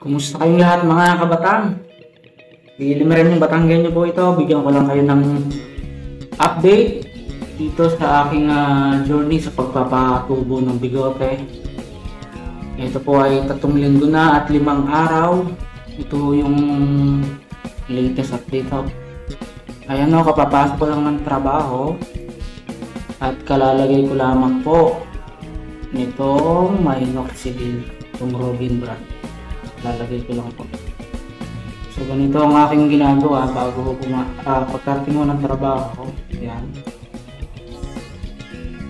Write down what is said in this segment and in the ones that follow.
Kumusta kayong lahat mga kabataan? Ilimerin yung Batanggenyo po ito. Bigyan ko lang kayo ng update dito sa aking journey sa pagpapatubo ng bigote. Ito po ay 3 linggo na at 5 araw. Ito yung latest update. Ayan o, kapapasok ko lang ng trabaho at kalalagay ko lamang po nitong minoxidil, itong Robin brand. Lalagay ko lang po. So ganito ang aking ginagawa bago pagkarating mo ng trabaho. Ayan.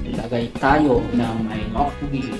Ilagay tayo ng minoxidil.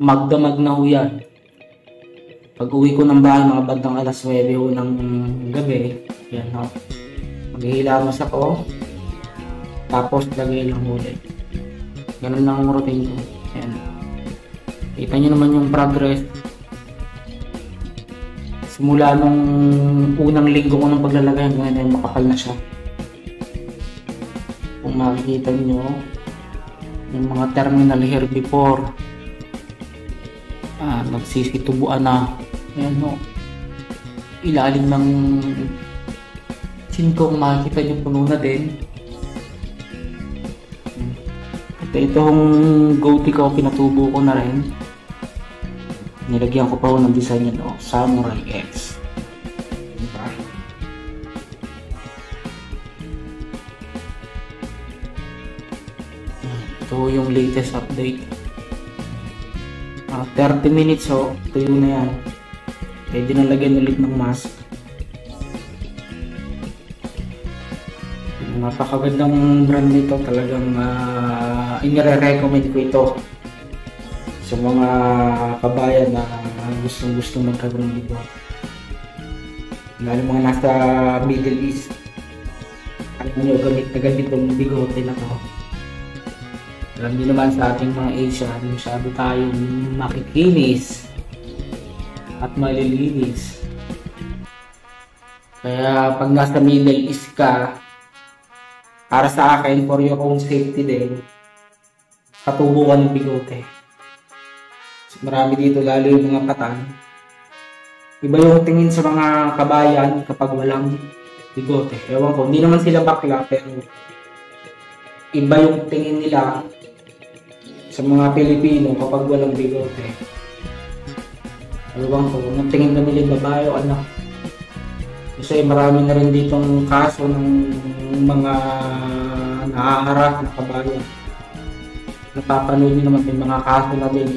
Magdamag na ho yan. Pag uwi ko ng bahay mga bandang alas 9 ho ng gabi, yan ho, maghihilamos ako, tapos lagay lang ulit. Ganun lang ang routine ko. Yan. Kita nyo naman yung progress simula nung unang linggo ko ng paglalagay hanggang ngayon makapal na siya. Kung makikita nyo yung mga terminal hair before, nagsisitubuan na. Ayan o, ilalim ng chin ko, kung makikita nyo puno na din. At itong goatee ko, pinatubo ko na rin. Nilagyan ko pa ho ng design yan, Samurai X. Diba? Ito yung latest update. 30 minutes tuyo na yan. Pwede na lagyan ulit ng mask. Napakagandang brand nito, talagang inire-recommend ko ito sa mga kabayan na gustong magkaroon ng bigote. Lalo mga nasa Middle East. Alam nyo, gamit na gamit yung bigote na to. Alam nyo naman sa ating mga Asia, masyado tayong makikinis at malilinis. Kaya pag nasa Middle East ka, para sa akin, for your own safety din, patubo ka ng bigote. Marami dito, lalo yung mga patan. Iba yung tingin sa mga kabayan kapag walang bigote. Ewan ko, hindi naman sila bakla, pero iba yung tingin nila sa mga Pilipino kapag walang bigote. Ewan ko, ang tingin na nila babae o anak. Kasi marami na rin ditong kaso ng mga nakaharap na kabayan. Napapanood nyo naman yung mga kaso na din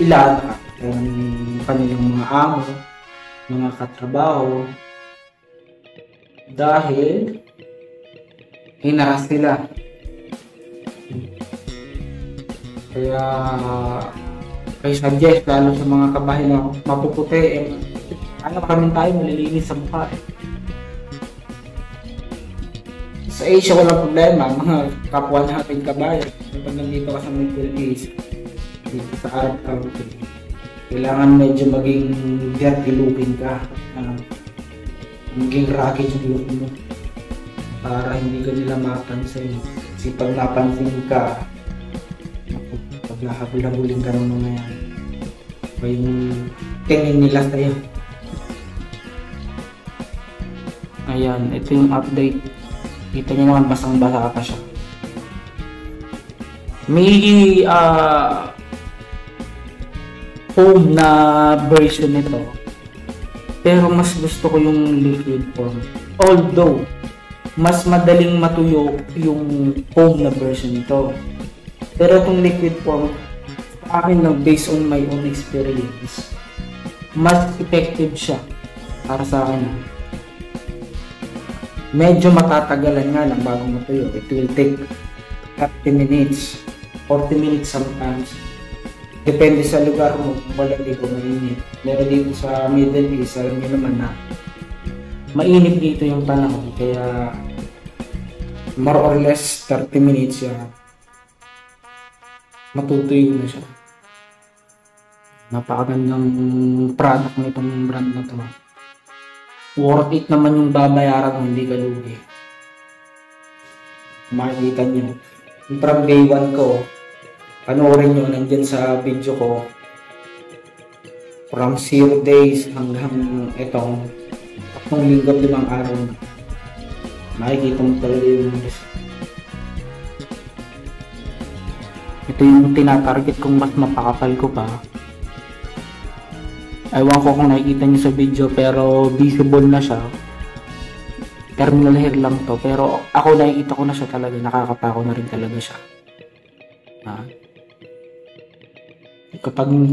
ilan ang kanilang mga amo, mga katrabaho, dahil hinaras sila. Kaya I suggest lalo sa mga kabahay na mapuputi, kami tayo malilinis sa mukha. Sa Asia walang problema, mga kapwa natin kabayan. Kapag nandito ka sa Middle East, dito sa Arab country, kailangan medyo maging dirty looking ka, maging rugged yung look mo para hindi ka nila mapansin. Kasi pag napansin ka, pag nahabul-habulin ka ng mga yan, o yung tingin nila sa'yo. Ayan, ito yung update. Kita nyo naman, basang-basa pa siya. May foam na version nito, pero mas gusto ko yung liquid form. Although mas madaling matuyo yung foam na version nito, pero itong liquid form sa akin lang, based on my own experience, mas effective siya para sa akin. Medyo matatagalan nga lang bago matuyo. It will take 30 minutes, 40 minutes sometimes. Depende sa lugar mo kung walang dito mainit. Pero dito sa Middle East, alam nyo naman na mainit dito yung panahon. Kaya more or less 30 minutes siya, matutuyo na siya. Napakagandang product nitong brand na to. Worth it naman yung babayaran mo, hindi ka lugi. Makikita nyo. From day 1 ko, panoorin nyo, nandyan sa video ko, from 0 days hanggang itong 3 linggo, 5 araw na. Makikita mo talaga yung ito yung tinatarget kong mas mapakapal ko pa. Ewan ko kung nakikita nyo sa video, pero visible na siya. Terminal hair lang to, pero ako nakikita ko na siya talaga, nakakapako na rin talaga siya.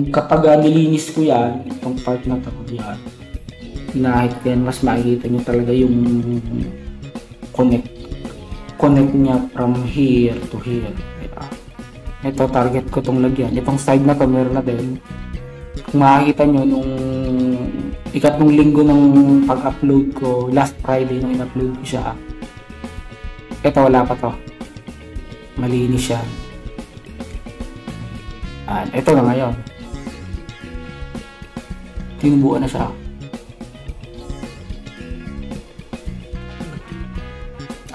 Kapag nilinis ko yan, itong part na to, yan, hinahit ko yan, mas makikita nyo talaga yung connect niya from here to here. Ito, target ko itong lagyan. Itong side na to, meron na din. Kung makikita nyo, nung ikatlong linggo ng pag-upload ko, last Friday nung in-upload ko siya, ito wala pa to. Malinis siya. Ito na ngayon. Tinubuan na siya.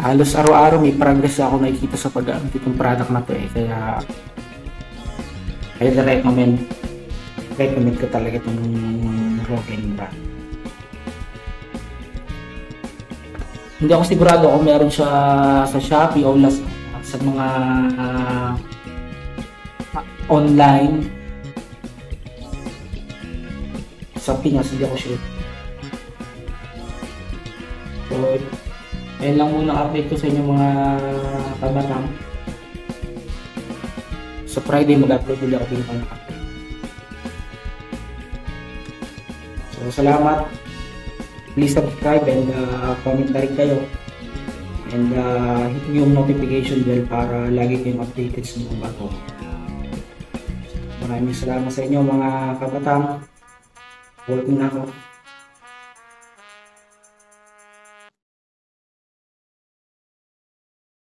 Halos araw-araw may progress ako nakikita sa pag-gamit itong product na to kaya recommend ko talaga itong Rogaine brand. Hindi ako sigurado kung meron siya sa Shopee o sa mga online sa Pinas, hindi ako sure. So ayun lang muna update ko sa inyo mga kabatang. Sa Friday mag-upload ulit ako ng update. So salamat. Please subscribe and comment na rin kayo. And hit yung notification bell para lagi kayong updated sa mga bago. Maraming salamat sa inyo mga kabataan. Working na ako.